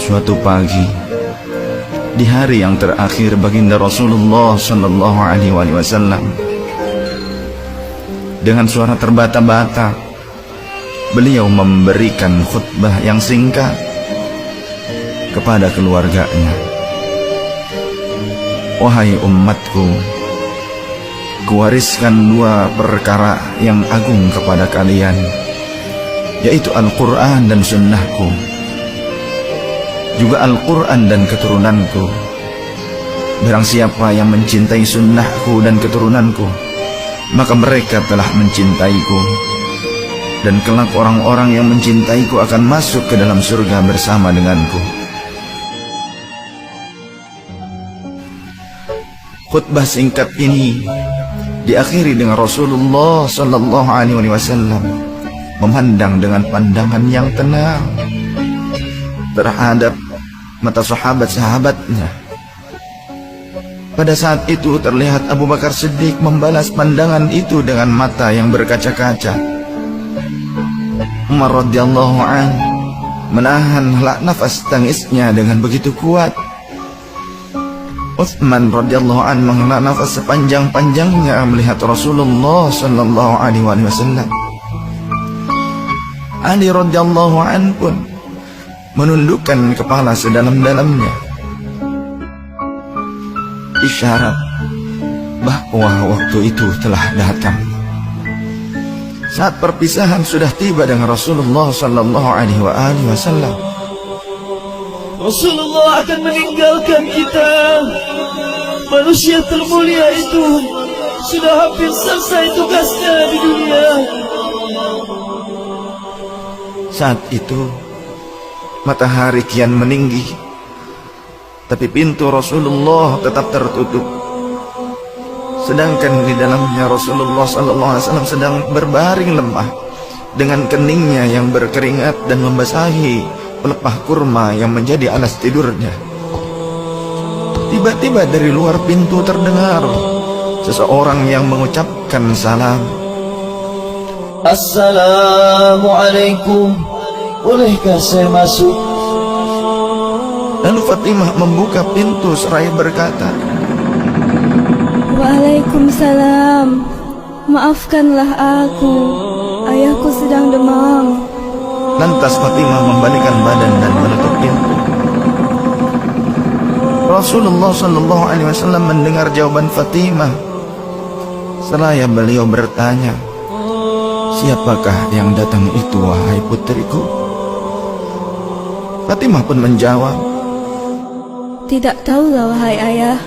Suatu pagi, di hari yang terakhir baginda Rasulullah sallallahu alaihi wasallam, dengan suara terbata-bata beliau memberikan khutbah yang singkat kepada keluarganya. Wahai umatku, kuwariskan dua perkara yang agung kepada kalian, yaitu Al-Quran dan Sunnahku, juga Al-Quran dan keturunanku. Barang siapa yang mencintai Sunnahku dan keturunanku, maka mereka telah mencintaiku, dan kelak orang-orang yang mencintaiku akan masuk ke dalam surga bersama denganku. Khutbah singkat ini diakhiri dengan Rasulullah sallallahu alaihi wasallam memandang dengan pandangan yang tenang terhadap mata sahabat-sahabatnya. Pada saat itu terlihat Abu Bakar Siddiq membalas pandangan itu dengan mata yang berkaca-kaca. Umar radhiyallahu anhu menahan nafas tangisnya dengan begitu kuat. Utsman radhiyallahu anhu menghela nafas sepanjang-panjangnya melihat Rasulullah sallallahu alaihi wasallam. Ali radhiyallahu anhu pun menundukkan kepala sedalam-dalamnya, isyarat bahwa waktu itu telah datang. Saat perpisahan sudah tiba dengan Rasulullah sallallahu alaihi wasallam. Rasulullah akan meninggalkan kita. Manusia termulia itu sudah hampir selesai tugasnya di dunia. Saat itu matahari kian meninggi, tapi pintu Rasulullah tetap tertutup. Sedangkan di dalamnya Rasulullah sallallahu alaihi wasallam sedang berbaring lemah dengan keningnya yang berkeringat dan membasahi pelepah kurma yang menjadi alas tidurnya. Tiba-tiba dari luar pintu terdengar seseorang yang mengucapkan salam. Assalamualaikum, bolehkah saya masuk? Lalu Fatimah membuka pintu seraya berkata, Waalaikumsalam, maafkanlah aku, ayahku sedang demam. Lantas Fatimah membalikkan badan dan menutup pintu. Rasulullah sallallahu alaihi wasallam mendengar jawaban Fatimah. Seraya beliau bertanya, siapakah yang datang itu, wahai putriku? Fatimah pun menjawab, tidak tahulah wahai ayah,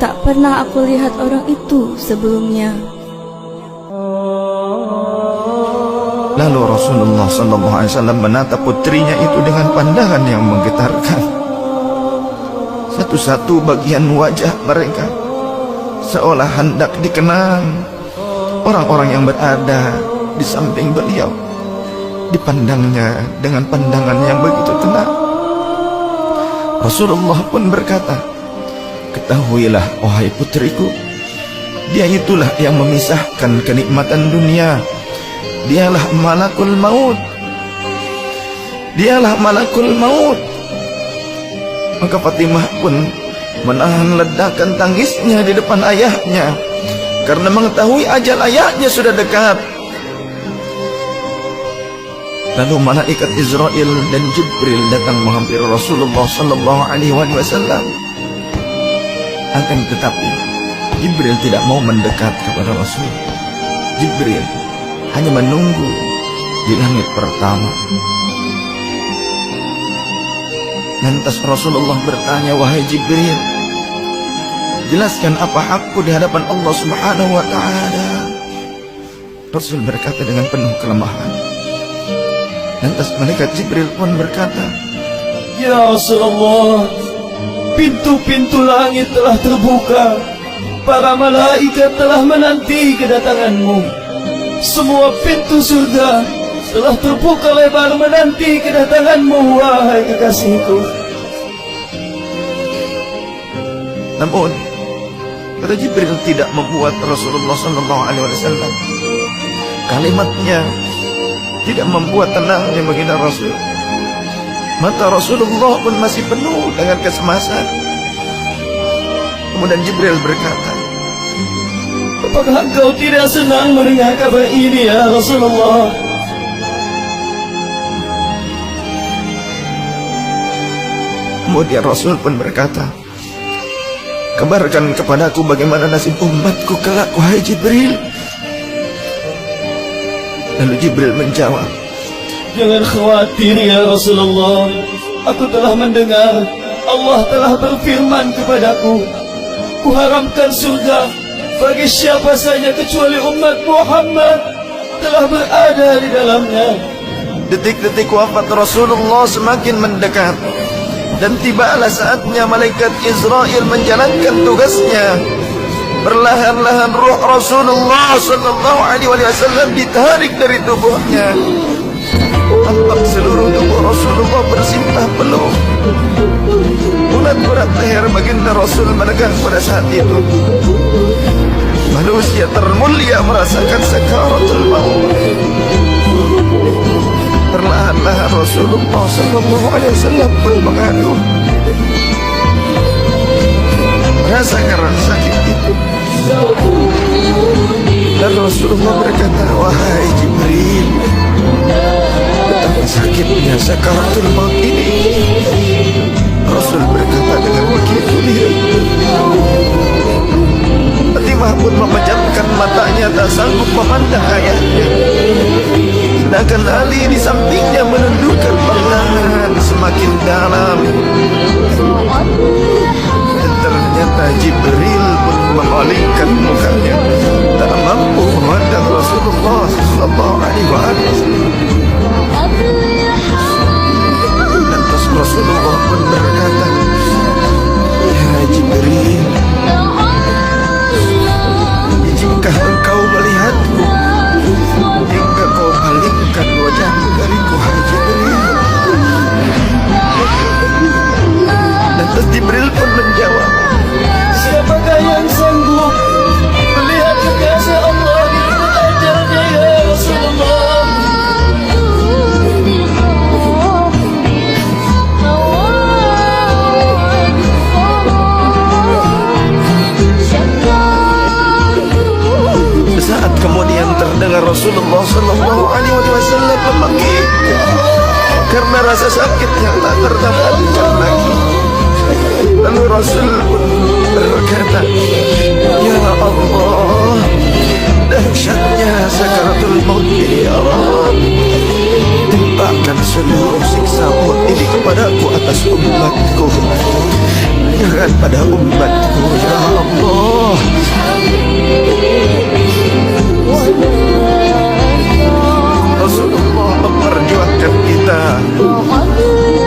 tak pernah aku lihat orang itu sebelumnya. Lalu Rasulullah sallallahu alaihi wasallam menatap putrinya itu dengan pandangan yang menggetarkan. Satu-satu bagian wajah mereka seolah hendak dikenang. Orang-orang yang berada di samping beliau dipandangnya dengan pandangan yang begitu tenang. Rasulullah pun berkata, ketahuilah wahai putriku, dia itulah yang memisahkan kenikmatan dunia. Dialah malakul maut. Dialah malakul maut. Maka Fatimah pun menahan ledakan tangisnya di depan ayahnya karena mengetahui ajal ayahnya sudah dekat. Lalu malaikat Israel dan Jibril datang menghampiri Rasulullah sallallahu alaihi wasallam. Akan tetapi Jibril tidak mau mendekat kepada Rasul. Jibril hanya menunggu di langit pertama. Lantas Rasulullah bertanya, wahai Jibril, jelaskan apa hakku di hadapan Allah Subhanahu wa ta'ala. Rasul berkata dengan penuh kelemahan. Lantas malaikat Jibril pun berkata, Ya Rasulullah, pintu-pintu langit telah terbuka. Para malaikat telah menanti kedatanganmu. Semua pintu surga telah terbuka lebar menanti kedatanganmu, wahai kekasihku. Namun kata Jibril tidak membuat Rasulullah sallallahu alaihi wasallam. Kalimatnya tidak membuat tenangnya baginda Rasul. Mata Rasulullah pun masih penuh dengan kecemasan. Kemudian Jibril berkata, Apakah engkau tidak senang mendengar kabar ini ya Rasulullah? Kemudian Rasul pun berkata, kabarkan kepadaku bagaimana nasib umatku kelak, wahai Jibril. Lalu Jibril menjawab, Jangan khawatir ya Rasulullah. Aku telah mendengar Allah telah berfirman kepadaku, Kuharamkan surga bagi siapa saja kecuali umat Muhammad telah berada di dalamnya. detik-detik wafat Rasulullah semakin mendekat, dan tibalah saatnya malaikat Israel menjalankan tugasnya. Perlahan-lahan ruh Rasulullah sallallahu alaihi wasallam ditarik dari tubuhnya. Tampak seluruh tubuh Rasulullah bersimpah peluh. Urat-urat leher baginda Rasul menegang pada saat itu. Manusia termulia merasakan sakaratul maut. Perlahan-lahan Rasulullah sallallahu alaihi wasallam pun mengaduh, merasakan rasa sakit itu. Dan Rasulullah berkata, wahai Jibril, betapa sakitnya sakaratul maut ini. Rasul berkata dengan begitu lirih. Fatimah pun memejamkan matanya, tak sanggup memandang ayahnya. Sedangkan Ali di sampingnya menundukkan pandangan semakin dalam. Dan ternyata Jibril pun memalingkan mukanya, tak mampu memandang Rasulullah sallallahu alaihi wasallam. Lantas Rasulullah pun berkata, ya Jibril, jika engkau melihatku hingga kau palingkan wajahmu dariku, hai Jibril. Lantas Jibril pun menjawab, Siapakah yang sanggup melihat kekasih Allah di tempat ajalnya ya Rasulullah? Saat kemudian terdengar Rasulullah sallallahu alaihi wasallam memanggil karena rasa sakit yang tak tertahankan lagi. Lalu Rasul pun berkata, ya Allah, dahsyatnya sakaratul maut ini ya Allah. Timpakan seluruh siksa maut ini kepadaku atas umatku, jangan pada umatku ya Allah. Rasulullah memperjuangkan kita.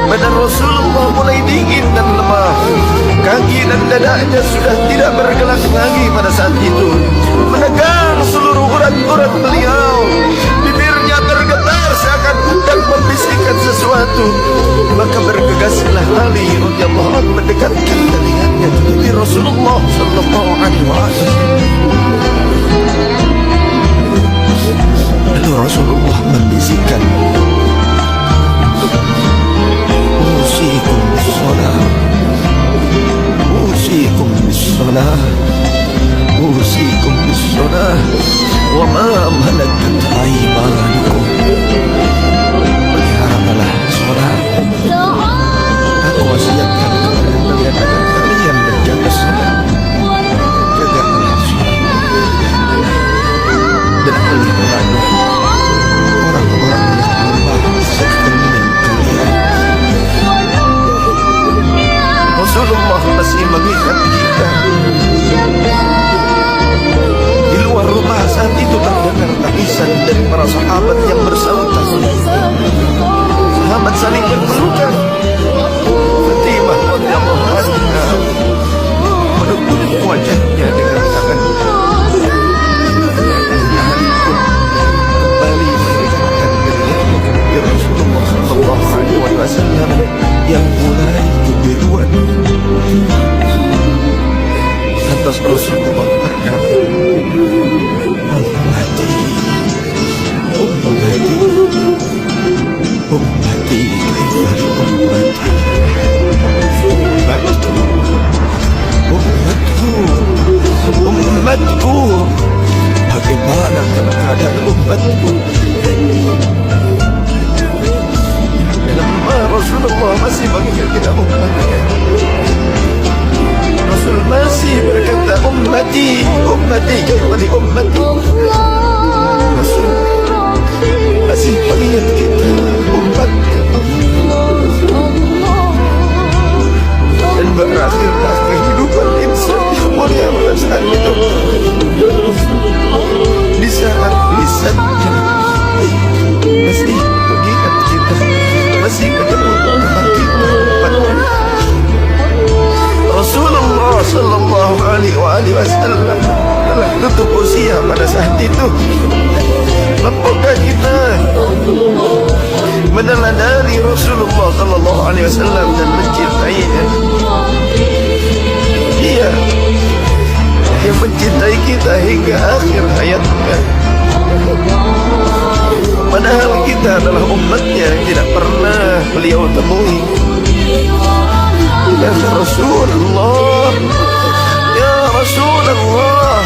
Badan Rasulullah mulai dingin dan lemah. Kaki dan dadanya sudah tidak bergerak lagi pada saat itu. Menegang seluruh urat-urat beliau. Bibirnya tergetar seakan hendak membisikkan sesuatu. Maka bergegaslah Ali radhiyallahu anhu mendekatkan telinganya ke bibir Rasulullah sallallahu alaihi wasallam. Lalu Rasulullah membisikkan, Usikum bis-salah, Usikum bis-salah, Usikum bis-salah, wa ma malakat aymanukum. Peliharalah salat. Aku wasiatkan kepada kalian agar kalian menjaga salat. Jagalah salat dan peliharalah orang-orang yang lemah sekeliling kalian. Rasulullah masih mengingat kita. Di luar rumah saat itu terdengar tangisan dari para sahabat yang bersautan. Sahabat saling berpelukan. Fatimah radhiyallahu anha menepuk wajahnya dengan tangannya. Kembali mendekatkan dirinya ke Rasulullah sallallahu alaihi wasallam yang mulai kebiruan. Lantas Rasulullah berkata, Ummati, Ummati, Ummati, kaifa masih mengingat kita umatnya. Rasul masih berkata ummati, ummati, kecuali ummati. Rasul masih mengingat kita umatnya. Dan berakhirlah kehidupan insan yang mulia pada saat itu. Di saat lisannya masih mengingat kita, masih menyebut nama kita umatnya. Rasulullah sallallahu alaihi wasallam telah tutup usia pada saat itu. Mampukah kita meneladani Rasulullah sallallahu alaihi wasallam dan mencintainya? Dia yang mencintai kita hingga akhir hayatnya. Padahal kita adalah umatnya yang tidak pernah beliau temui. Ya Rasulullah, Ya Rasulullah,